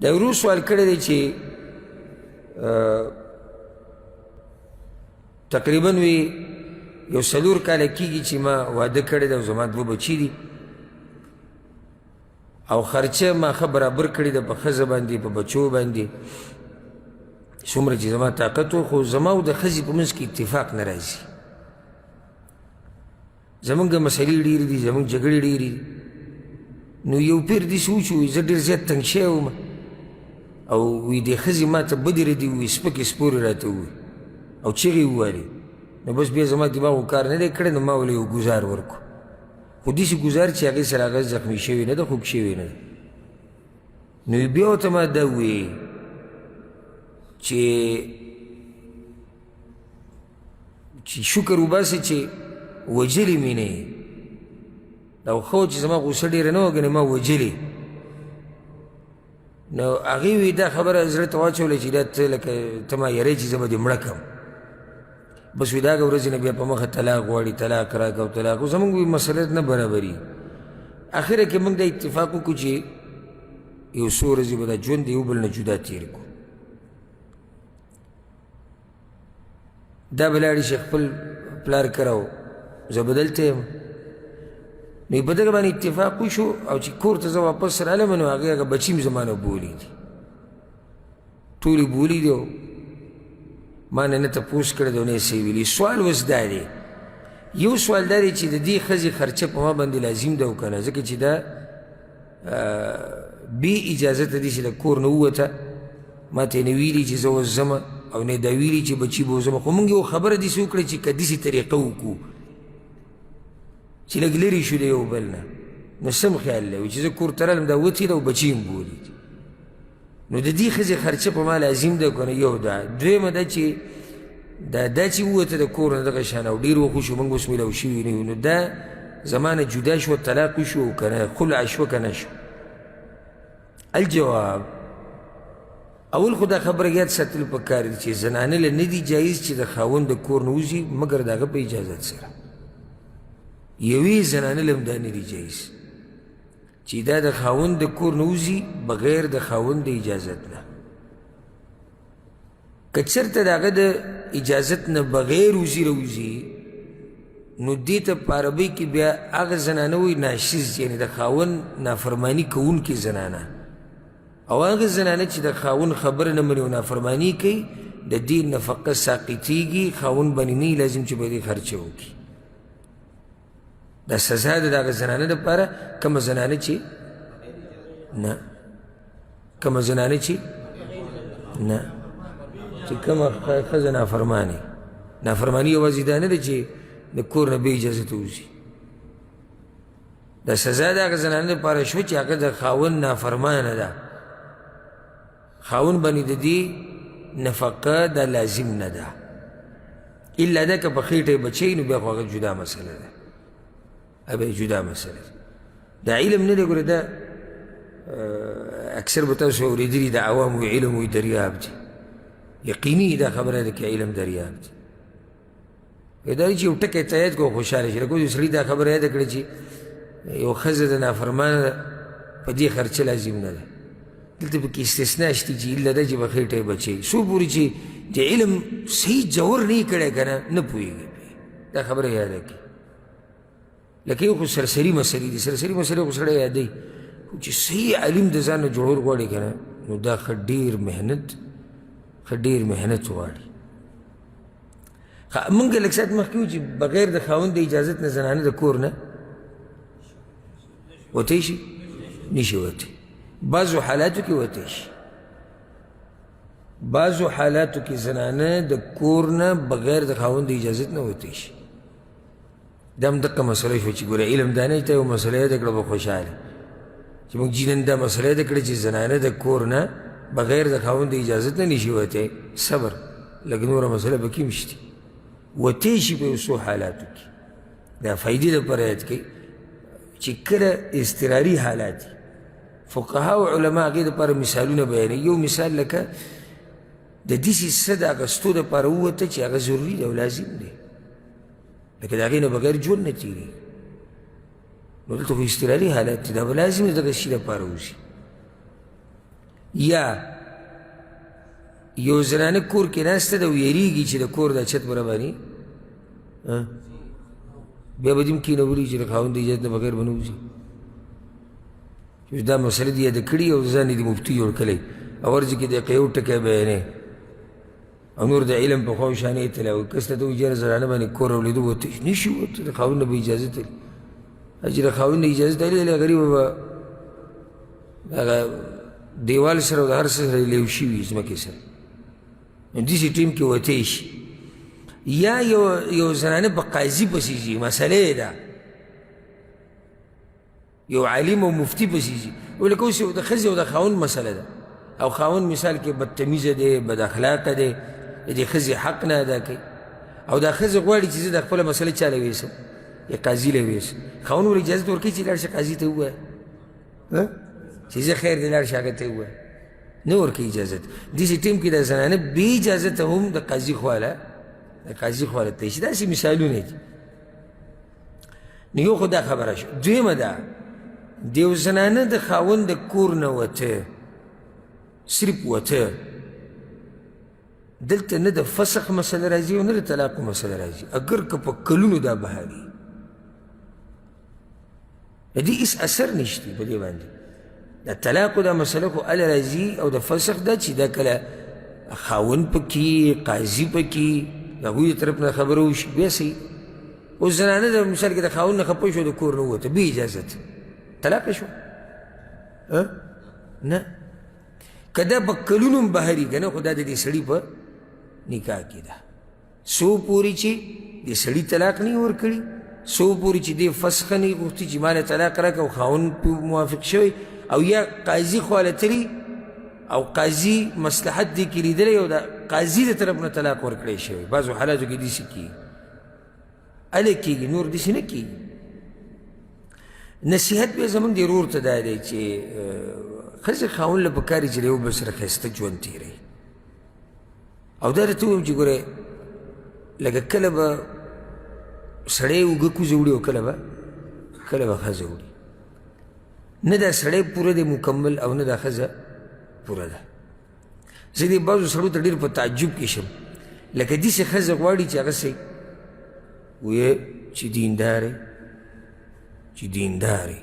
دا ورو سوال کړی دی چې تقریبا وی یو 4 کاله کېږي چې ما واده کړی دی او زما 2 بچي دي او خرچه ما ښه برابر کړې ده په ښځه باندې په بچو باندې څومره چې زما طاقت و خو زما او د ښځې په منځ کې اتفاق نه راځي زمونږ مسلې ډېرې دي زمونږ جګړې ډېرې دي نو یو پیر داسې و چې وایي زه ډېر زیات تنګ شوی وم او وی دې ښځې ما ته بدې ردې ووایي سپکې سپورې راته ووایي او چغې یې ووالې نو بس بیا زما دماغ کار نه دی کړی نو ما ولې یو ګزار ورکړو خو داسې ګزار چې هغې سره هغه زخمي شوې نه ده خوږ شوې نه ده نو بیا ورته ما دا ووایي چې شکر وباسې چې وجلې مې نه یې دا ښه و چې زما غوسه ډېره نه وه ګنې ما وجلې نو هغې وی دا خبره زړه ته واچوله چې دا ته لکه ته ما یری چې زه به دې مړه کړم بس وی دا هغه ورځې نه بیا په مخه طلاق غواړي طلاق راکړه او طلاق خو زمونږ وی مسله نه برابري اخره کې موږ دا اتفاق وکړو چې یو څو ورځې به دا ژوند یو بل نه جدا تېر کړو دا به لاړې چې خپل پلار کره و زه به دلته یم نو په دغه باندې اتفاق وشو او چې کور ته زه واپس رالم نو هغه بچي مې زما نه بولي دي ټول یې بولي دي او ما نه تپوس کړی دی او نه یې څه ویلي سوال اوس دا دی یو سوال دا دی چې د دې ښځې خرچه په ما باندې لازم ده او که نه ځکه چې دا بې اجازته دي چې د کور نه ووته ما ته یې نه ویلي چې زه اوس ځم او نه یې دا ویلي چې بچي به وځم خو موږ یو خبره داسې وکړه چې که داسې طریقه وکړو چې لږ لرې شو د یو بل نه نو سم خیال دی چې زه کور ته رالم دا وتې ده او بچي هم بولي نو د دې ښځې خرچه په ما لازم ده که نه یو ده دویمه ده چې دا چې ووته د کور نه دغه شان او ډېر وخت وشو موږ اوس میلاو شوي نه یو نو دا زما نه جدا شوه طلاق وشو او که نه خلع شوه که نه شو الجواب اول خو دا خبره یاد ساتل پکار دي چې زنانه له نه دي جایز چې د خاوند د کور نه وځي مګر د هغه په اجازت سره یوې زنانه له هم دا نه دي جایز چې دا د خاوند د کور نه وځي بغیر د خاوند د اجازت نه که چېرته د هغه د اجازت نه بغیر وځي راوځي نو دې ته په عربۍ کې بیا هغه زنانه وایي ناشز یعنې د خاوند نافرماني کوونکې زنانه او هغه زنانه چې د خاوند خبره نه مني او نافرماني کوي د دې نفقه ساقطېږي خاوند باندې نه لازم چې به دې خرچه وکړي دا سزا ده د هغه زنانه دپاره کومه زنانه چې نه کومه زنانه چې نه چې کومه ښځه نافرماني نافرماني یوازې دا نه ده چې د کور نه بې اجازته وځي دا سزا د هغه زنانه دپاره شوه چې هغه د خاوند نافرمانه ده خاوند باندې د دې نفقه دا لازم نه ده الا ده که په خېټه یې بچی نو بیا خو هغه جدا مسله ده ابه جدا مسله دا علم نه دی ګوره دا اکثر به تاسو اورېدلي د عوامو علم وي دریاب دی یقیني دا خبره ده که علم دریاب دی دا دی چې یو ټکی ته یاد کړو خوشحاله شي لکه سړي دا خبره یاده کړې چې یو ښځه د نافرمانه ده په دې خرچه لازم نه ده دلته پکې استثنا شته چې الا ده چې په خېټه یې بچی څو پورې چې د علم صحیح جوور نه یې کړی که نه پوهېږي دا خبره یاده کړي لکه یو خو سرسري مسلې دي سرسري مسلې خو سړی یادوي خو چې صحیح علم د ځان نه جوړول غواړي که نه نو دا ښه ډېر محنت غواړي مونږ لږ ساعت مخکې وو چې بغیر د خاوند د اجازت نه زنانه د کور نه وتی شي نشي وتی بعضو حالاتو کې وتی شي بعضو حالاتو کې زنانه د کور نه بغیر د خاوند د اجازت نه وتی شي دا هم دقه مسله شوه چې ګوره علم دا نه ته یو مسله یاده کړه به خوشحاله چې موږ جینن دا مسله یاده کړه چې زنانه د کور نه بغیر د خاوند د اجازت نه نشي وتی صبر لږ نوره مسله پکې هم شته وتی شي په یو څو حالاتو کې دا فایدې دپاره یاد کوي چې کله اضطراري حالات دي فقها او علما هغې دپاره مثالونه بیانوي یو مثال لکه د داسې څه د اخیستو دپاره ووته چې هغه ضروري دی او لازم دی لکه د هغې نه بغیر ژوند نه تېرېږي نو دلته خو اضطراري حالات دي دا به لازم دی دغه شي دپاره وشي یا یو زنانه کور کې ناسته ده او یریږي چې د کور دا چت به راباندې بیا به دې هم کېنولي چې د خاوند د اجازت نه بغیر به نه وځي چې دا مسله دې یاده کړي او ځان یې د مفتي جوړ کړی او ورځې کې د یو ټکی بیانې او نور د علم په خوا شانې تلاوي کس ته ته وایي یاره زنانه باندې کور راولیدو وته نه شي وته د خاوند نه به اجازت لري چې د خاوند نه اجازت لري غریبه به هغه دیوال سره او د هر څه سره لیو شوي ځمکې سره نو داسې ټیم کې وتی شي یا یو زنانه په قاضي پسې ځي مسله ده یو عالم او مفتي پسې ځي ولکه اوس د ښځې او د خاوند مسله ده او خاوند مثال کې بدتمیزه دی بد اخلاقه دی د ښځې حق نه ادا کوي او دا ښځه غواړي چې زه د خپله مسله چا له ویسم یا قاضي له ویسم خاوند ور اجازت ورکوي چې لاړ شه قاضي ته ووایه چې زه خیر دی لاړ شه هغه ته ووایه نه ورکوي اجازت داسې ټیم کې دا زنانه بې اجازته هم د قاضي خواله تللی شي داسې مثالونه دي نو یو خو دا خبره شو دویمه ده د یو زنانه د خاوند د کور نه وته صرف وته دلته نه د فسخ مسله راځي او نه د طلاق مسله راځي اگر که په کلونو دا بهاري د دې هېڅ اثر نشته په دې باندې د طلاق دا مسله خو هله راځي او د فسخ دا چې دا کله خاوند پکې قاضي پکې د هغوی د طرف نه خبره وشي بیا صحیح اوس زنانه د مثال کې د خاوند نه خفه شوه د کور نه ووته بې اجازت طلاقه شوه نه که دا په کلونو هم بهري که نه خو دا د دې سړي په نکاح کې ده څو پورې چې د سړي طلاق نه یې ورکړي څو پورې چې دې فسخه نه یې غوښتي چې ما له طلاق راکړه او خاوند پې موافق شوی او یا قاضي خواله تلي او قاضي مصلحت دې کې لیدلی او د قاضي د طرف نه طلاق ورکړی شوی بعضو حالاتو کې داسې کېږي هله کېږي نور داسې نه کېږي نصیحت بیا زموږ د ورور ته دا دی چې ښځې خاوند له پکار چې له یو بل سره ښایسته ژوند تېروي او دا راته ووایم چې ګوره لکه کله به سړی اوږه کوزه وړي او کله به ښځه وړي نه دا سړی پوره دی مکمل او نه دا ښځه پوره ده زه دې بعضو سړو ته ډېر په تعجب کې شم لکه داسې ښځه غواړي چې هغسې ویې چې دیندارې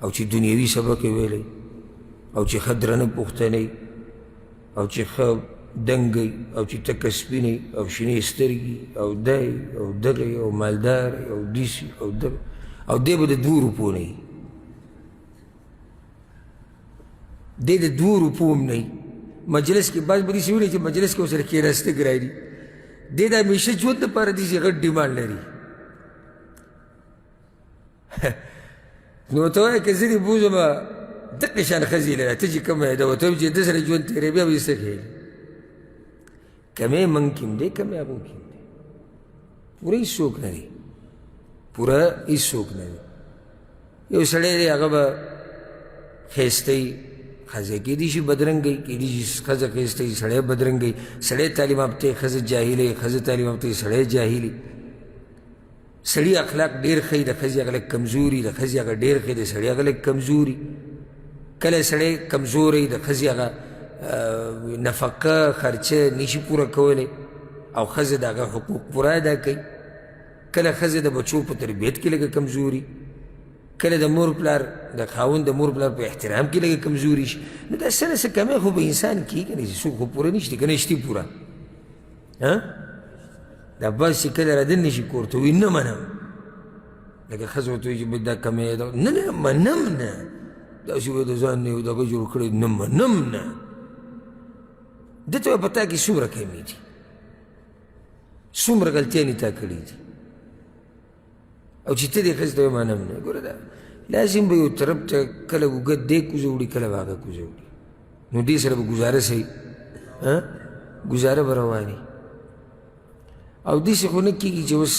او چې دنیوي سبق یې ویلی او چې ښه درنه پوښتنی او چې ښه دنګی او چې تکه سپینی او شنې سترګې او دی او دغې او مالدار او دیسي او دغه او دی به د 2 روپو نه وي دی د 2 روپو هم نه وي مجلس کې بعض به داسې ویلي چې مجلس کې ورسره کېناسته ګراني دی د همیشه ژوند دپاره داسې غټ ډیمانډ لري نو ورته وایه که زه دې بوځمه دقې شان ښځې لره ته چې کومه یې ده ورته وایم چې ده سره ژوند تېروې بیا به یې څه کوې کمی ممکن دی کمی ممکن دی پوره هېڅوک نه دی پوره هېڅوک نه دی یو سړی دی هغه به ښایسته وي ښځه کېدای شي بدرنګه وي کېدای شي ښځه ښایسته وي سړی بدرنګه وي سړی تعلیم یافته وي ښځه جاهله وي ښځه تعلیم یافته وي سړی جاهل وي سړي اخلاق ډېر ښه د ښځې هغه لږ کمزوري د ښځې هغه ډېر ښه د سړي هغه لږ کمزوري کله سړی کمزوری د ښځې هغه نفقه خرچه نشي پوره کولی او ښځه د هغه حقوق پوره ادا کوي کله ښځه د بچو په تربیت کې لږه کمزوري کله د مور پلار د خاوند د مور پلار په احترام کې لږه کمزوري شي نو دا څه نه څه کمی خو به انسان کېږي که نه چې څوک خو پوره نشته که نه شتي پوره دا بس چې کله رادن نشي کور ته وایي نه منم لکه ښځه ورته وایي چې دا کمی ده نه نه منم نه داسې به د ځان نه یو دغه جوړ کړی نه منم نه ده ته به په تا کې څومره کمي دي څومره غلطیانې تا کړي دي او چې ته دې ښځې ته وایې منم نه ګوره دا لازم به یو طرف ته کله اوږه دی کوزه وړي کله به هغه کوزه وړي نو دې سره به ګزاره صحیح ګزاره به رواني او داسې خو نه کېږي چې اوس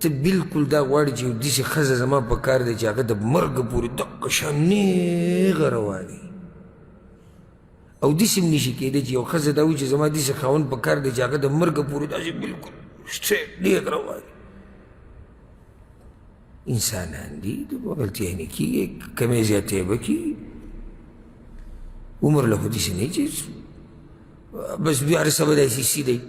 ته بلکل دا غواړي چې داسې ښځه زما په کار دی چې هغه د مرګه پورې دقه شان نیغه رواني او داسې هم نشي کېدی چې یو ښځه دا وایي چې زما داسې خاوند په کار دی چې هغه د مرګه پورې داسې بلکل سټریټ نیغ رواني انسانان دي د غلطیانې کېږي کمی زیاتې به کېږي عمر له خو داسې نه چې بس بیا هر څه به داسې سیده وي.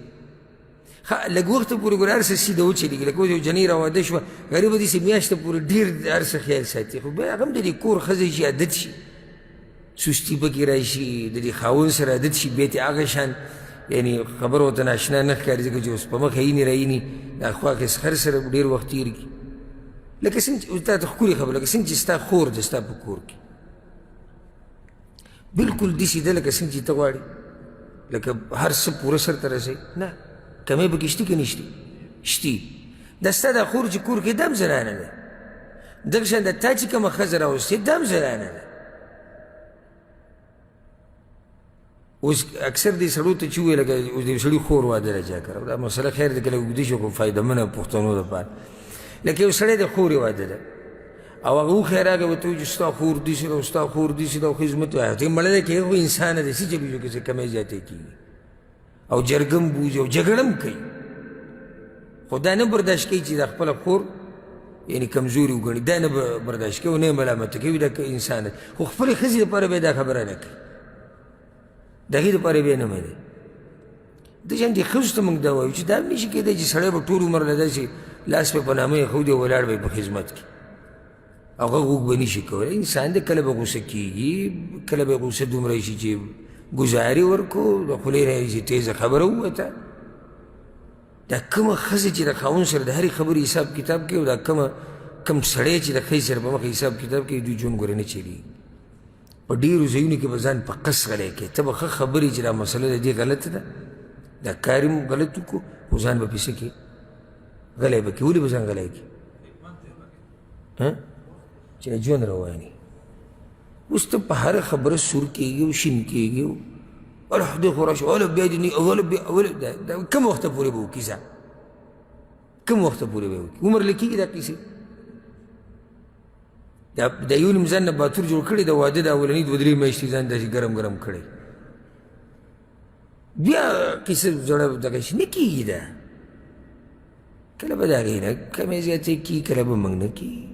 لږ وخته پورې ګوره هر څه سیده وچلېږي. لکه اوس یو جنۍ راواده شوه غریب به داسې میاشته پورې ډېر هر څه خیال ساتي، خو بیا هغه هم د دې کور ښځه چې عادت شي، سستي پکې راشي، د دې خاوند سره عادت شي، بیا ترې هغه شان یعنې خبره ورته ناشنا نه ښکاري، ځکه چې اوس په مخه یینې راینې دا خوا کې خر سره ډېر وخت تېر کړي. لکه څنګه چې تا ته ښکلې خبره، لکه څنګه چې ستا خور ده ستا په کور کې بلکل داسې ده لکه څنګه چې ته غواړې، لکه هر څه پوره سرته رسوي. نه کمی پکې شتي که نه شتي؟ شتي. دا ستا دا خور چې کور کې دا هم زنانه ده، دغه شان د تا چې کومه ښځه راوستې دا هم زنانه ده. اوس اکثر دې سړو ته چې ووایي لکه اوس د یو سړي خور واده راچا کړه، دا مسله خیر ده که لږ اوږده شي خو فایدهمنه پښتنو دپاره. لکه یو سړی د خورې واده ده او هغه وښی راغی ورته وایي چې ستا خور داسې ده او ستا خور داسې ده او خدمت وایي ته مړه دی که هغه انسانه دی څه چلېږي که څه کمی زیاتی کېږي او جرګم بوځي او جګړه هم کوي، خو دا نه برداشت کوي چې دا خپله خور یعنې کمزوري وګڼي، دا نه برداشت کوي او نه یې ملامته کوي دا انسان دی، خو خپلې ښځې دپاره بیا دا خبره نه کوي، د هغې دپاره بیا نه مني. د شان دې ښځو ته موږ دا وایو چې دا هم نه شي کېدی چې سړی به ټول عمر له داسې لاس په نامه یې ښودي او ولاړ به یې په خدمت کې هغه غوږ به نه شي کولی. انسان دی کله به غوسه کېږي، کله به غوسه دومره شي چې ګزاري ورکړو، د خولې نه یې تیزه خبره ووته. دا کومه ښځه چې د خاوند سره د هرې خبرې حساب کتاب کوي او دا کوم سړی چې د ښځې سره په مخه حساب کتاب کوي دوی ژوند ګوره نه چلېږي. په ډېرو ځایونو کې به ځان په قص غلی کوي، ته به ښه خبرې چې دا مسله د دې غلطه ده، دا کار یې غلط وکړو خو ځان به پسې کوي غلی به کوي. ولې به ځان غلی کوي؟ چې ژوند رواني. اوس ته په هره خبره سور کېږي او شین کېږي او خدای خو راشه اوله بیا دې دا کوم وخته پورې به وکړي ځان؟ کوم وخته پورې به وکړي؟ عمر لیکېږي دا کیسې؟ دا یو نیم ځان نه باتور جوړ کړی د واده د اولني دوه درې میاشتې ځان داسې ګرم ګرم کړی، بیا کیسه زړه دغه شي نه کېږي. دا کله به د هغې نه کمې زیاتې کېږي، کله به موږ نه کېږي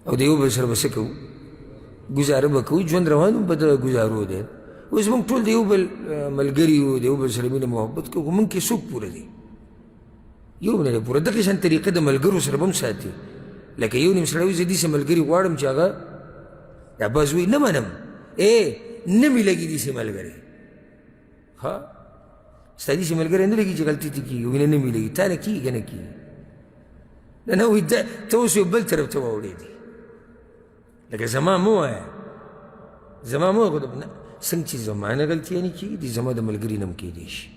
او د یو بل سره به څه کوو؟ ګزاره به کوو، ژوند روان به د ګزارو دی. اوس موږ ټول د یو بل ملګري یو، د یو بل سره مینه محبت کوو، خو موږ کې څوک پوره دی؟ یو نه دی پوره. دغه شان طریقه د ملګرو سره به هم ساتي. لکه یو نیم سړی وایي زه داسې ملګري غواړم چې هغه دا بس وایي نه منم نه مې لګي داسې ملګری. ها ستا داسې ملګری نه لګي چې غلطي دې کېږي وینه نه مې لګي، تا نه کېږي که نه کېږي؟ نه وایي ته اوس یو بل طرف ته واوړېدې، لکه زما مه وایه، زما مه وایه، څنګه چې زما نه غلطیانې کېږي دې زما د ملګري نه هم کېدی شي،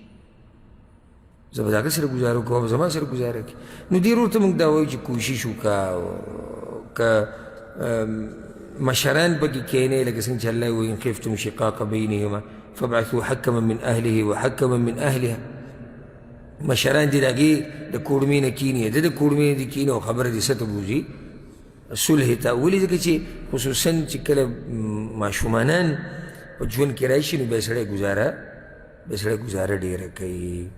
زه به د هغه سره ګزاره کوم زما سره ګزاره کړي. نو دې ورته موږ دا وایو چې کوشش وکړه که مشران پکې کښېنئ، لکه څنګه چې الله وایي ان خفتم شقاق بینهما فابعثوا حکما من اهله وحکما من اهلها. مشران دې د هغې د کوړمې نه کښېني، د د کوړمې نه دې کښېني او خبره دې څه ته بوځي؟ صلح ته. ولې؟ ځکه چې خصوصا چې کله ماشومانان په ژوند کې راشي نو بیا سړی ګزاره ډېره کوي.